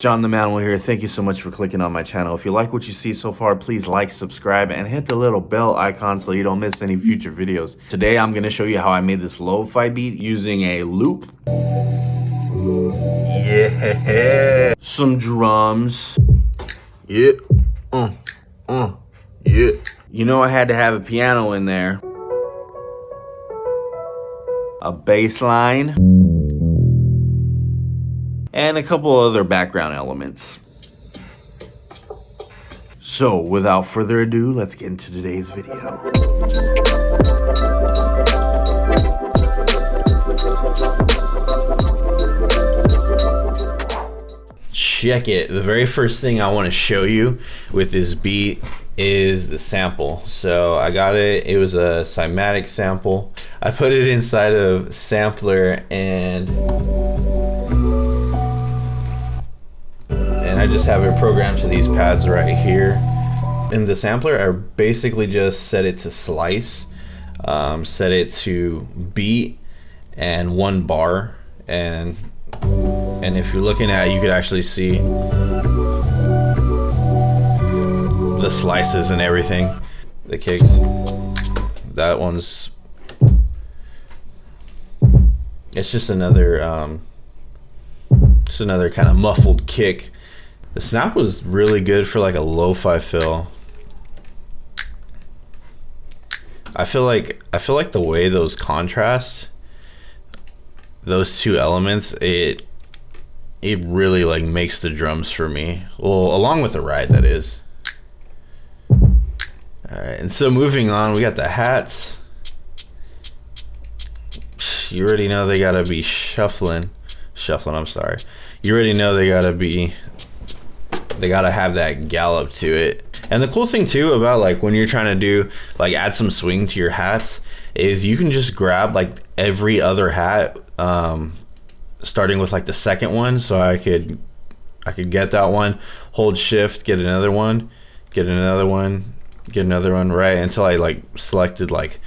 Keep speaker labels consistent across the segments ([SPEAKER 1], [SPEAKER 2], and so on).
[SPEAKER 1] John the Manimal here. Thank you so much for clicking on my channel. If you like what you see so far, please like, subscribe, and hit the little bell icon so you don't miss any future videos. Today, I'm going to show you how I made this lo-fi beat using a loop. Yeah. Some drums. Yeah. Yeah. You know I had to have a piano in there. A bass line. And a couple other background elements. So, without further ado, let's get into today's video. Check it. The very first thing I want to show you with this beat is the sample. So I got it. It was a cymatic sample. I put it inside of sampler and I just have it programmed to these pads right here. In the sampler, I basically just set it to slice, set it to beat and 1 bar, and if you're looking at it, you could actually see the slices and everything. The kicks, that one's, it's just another kind of muffled kick. The snap was really good for like a lo-fi fill. I feel like the way those contrast, those two elements, it really like makes the drums for me. Well, along with the ride, that is. Alright, and so moving on, we got the hats. You already know they gotta be shuffling, I'm sorry. You already know they gotta have that gallop to it. And the cool thing too about like when you're trying to do like add some swing to your hats is you can just grab like every other hat, starting with like the second one. So I could get that one, hold shift, get another one, get another one, get another one, right, until I like selected like,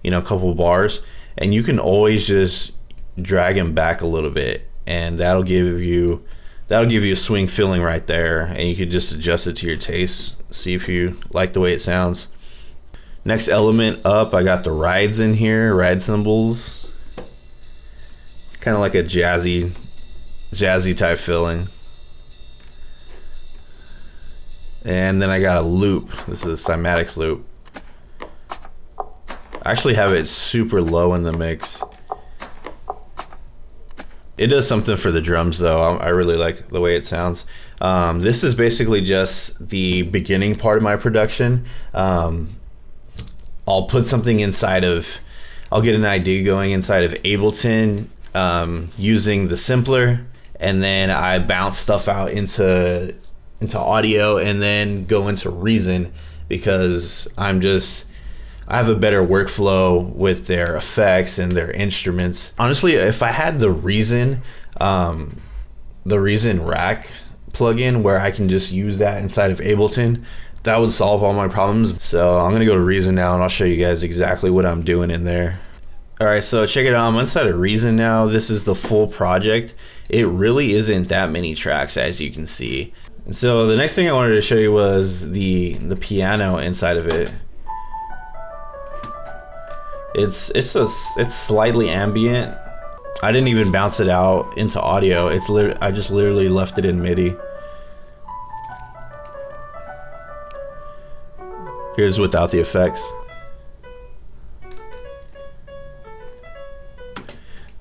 [SPEAKER 1] you know, a couple bars. And you can always just drag them back a little bit, and that'll give you a swing feeling right there, and you can just adjust it to your taste, see if you like the way it sounds. Next element up, I got the rides in here, ride cymbals. Kind of like a jazzy type feeling. And then I got a loop. This is a cymatics loop. I actually have it super low in the mix. It does something for the drums though. I really like the way it sounds. This is basically just the beginning part of my production. I'll put something inside of, I'll get an idea going inside of Ableton using the simpler, and then I bounce stuff out into audio and then go into Reason, because I have a better workflow with their effects and their instruments. Honestly, if I had the Reason rack plugin where I can just use that inside of Ableton, that would solve all my problems. So I'm gonna go to Reason now and I'll show you guys exactly what I'm doing in there. All right, so check it out. I'm inside of Reason now. This is the full project. It really isn't that many tracks, as you can see. And so the next thing I wanted to show you was the piano inside of it. It's slightly ambient. I didn't even bounce it out into audio. I just literally left it in MIDI. Here's without the effects.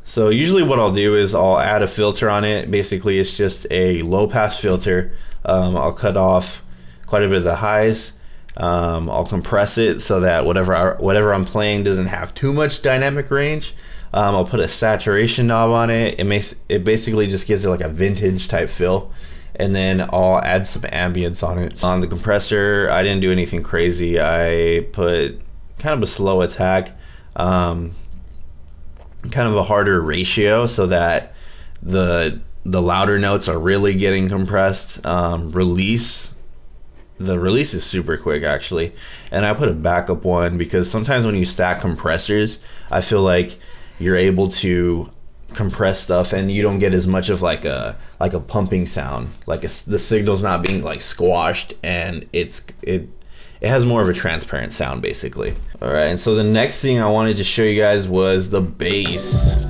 [SPEAKER 1] So usually what I'll do is I'll add a filter on it. Basically it's just a low pass filter. I'll cut off quite a bit of the highs. I'll compress it so that whatever I'm playing doesn't have too much dynamic range. I'll put a saturation knob on it. It basically just gives it like a vintage type feel. And then I'll add some ambience on it. On the compressor, I didn't do anything crazy. I put kind of a slow attack, kind of a harder ratio so that the louder notes are really getting compressed. The release is super quick actually, and I put a backup one because sometimes when you stack compressors, I feel like you're able to compress stuff, and you don't get as much of like a pumping sound, like the signal's not being like squashed, and it has more of a transparent sound basically. All right, and so the next thing I wanted to show you guys was the bass.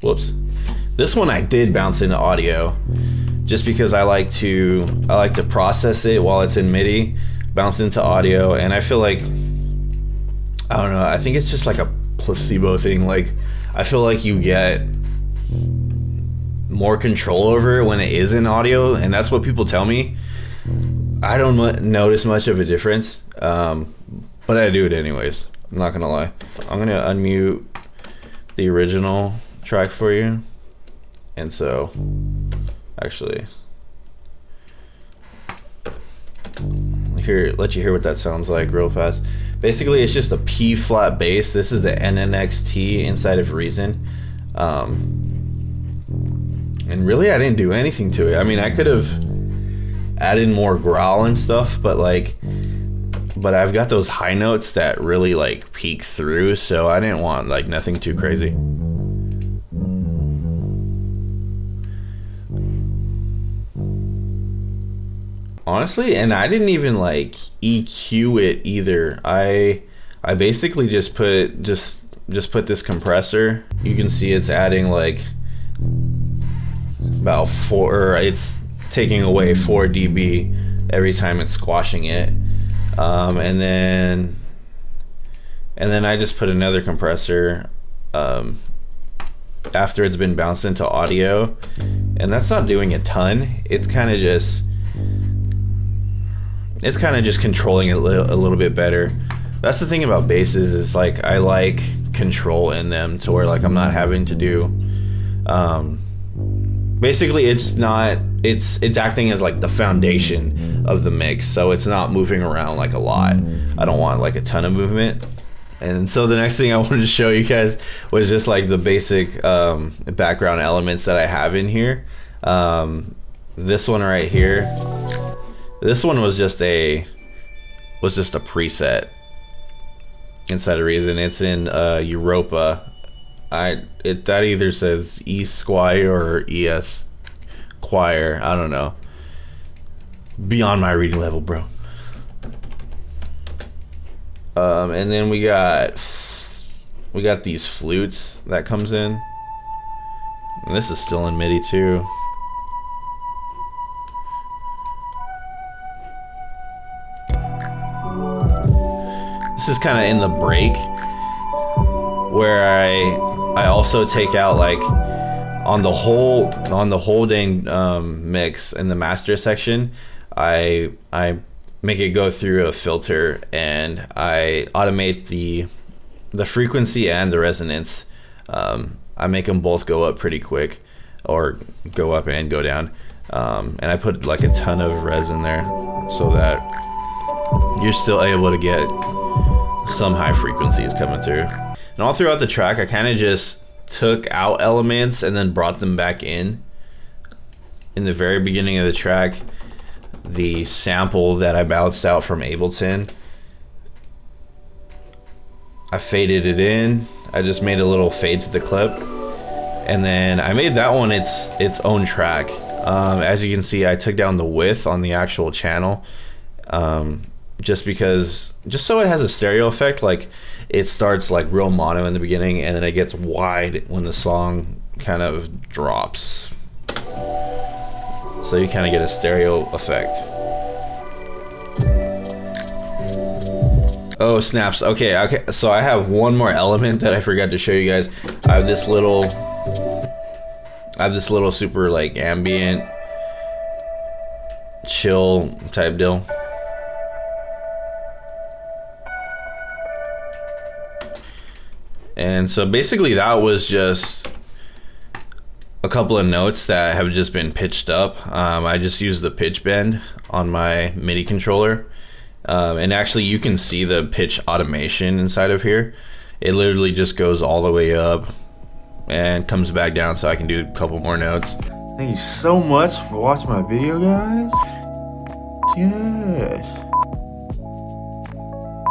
[SPEAKER 1] Whoops. This one I did bounce into audio just because I like to process it while it's in MIDI, bounce into audio, and I feel like, I don't know, I think it's just like a placebo thing. Like, I feel like you get more control over it when it is in audio, and that's what people tell me. I don't notice much of a difference, but I do it anyways. I'm not gonna lie. I'm gonna unmute the original track for you, and so actually let you hear what that sounds like real fast. Basically, it's just a P flat bass. This is the NNXT inside of Reason, and really I didn't do anything to it. I mean, I could have added more growl and stuff, but I've got those high notes that really like peek through, so I didn't want like nothing too crazy. Honestly, and I didn't even like EQ it either. I basically just put this compressor. You can see it's adding like about it's taking away 4 dB every time it's squashing it. And then I just put another compressor after it's been bounced into audio, and that's not doing a ton. It's kind of just controlling it a little bit better. That's the thing about basses, is like I like control in them to where like I'm not having to do basically it's acting as like the foundation of the mix, so it's not moving around like a lot. I don't want like a ton of movement. And so the next thing I wanted to show you guys was just like the basic background elements that I have in here. This one right here, this one was just a preset inside of Reason. It's in Europa. That either says E Squire or ES Choir. I don't know. Beyond my reading level, bro. And then we got these flutes that comes in. And this is still in MIDI too. This is kind of in the break where I also take out like on the whole dang mix in the master section. I make it go through a filter, and I automate the frequency and the resonance. I make them both go up pretty quick, or go up and go down. And I put like a ton of res in there so that you're still able to get some high frequencies coming through. And all throughout the track, I kind of just took out elements and then brought them back in. In the very beginning of the track, the sample that I bounced out from Ableton, I faded it in. I just made a little fade to the clip, and then I made that one its own track. As you can see, I took down the width on the actual channel, just so it has a stereo effect. Like, it starts like real mono in the beginning, and then it gets wide when the song kind of drops. So you kind of get a stereo effect. Oh snaps! Okay. So I have one more element that I forgot to show you guys. I have this little super like ambient, chill type deal. And so basically that was just a couple of notes that have just been pitched up. I just used the pitch bend on my MIDI controller. And actually you can see the pitch automation inside of here. It literally just goes all the way up and comes back down, so I can do a couple more notes. Thank you so much for watching my video, guys. Yes.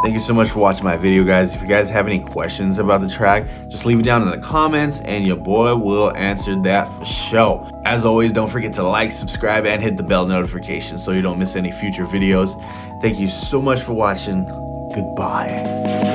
[SPEAKER 1] Thank you so much for watching my video, guys. If you guys have any questions about the track, just leave it down in the comments and your boy will answer that for sure. As always, don't forget to like, subscribe, and hit the bell notification so you don't miss any future videos. Thank you so much for watching. Goodbye.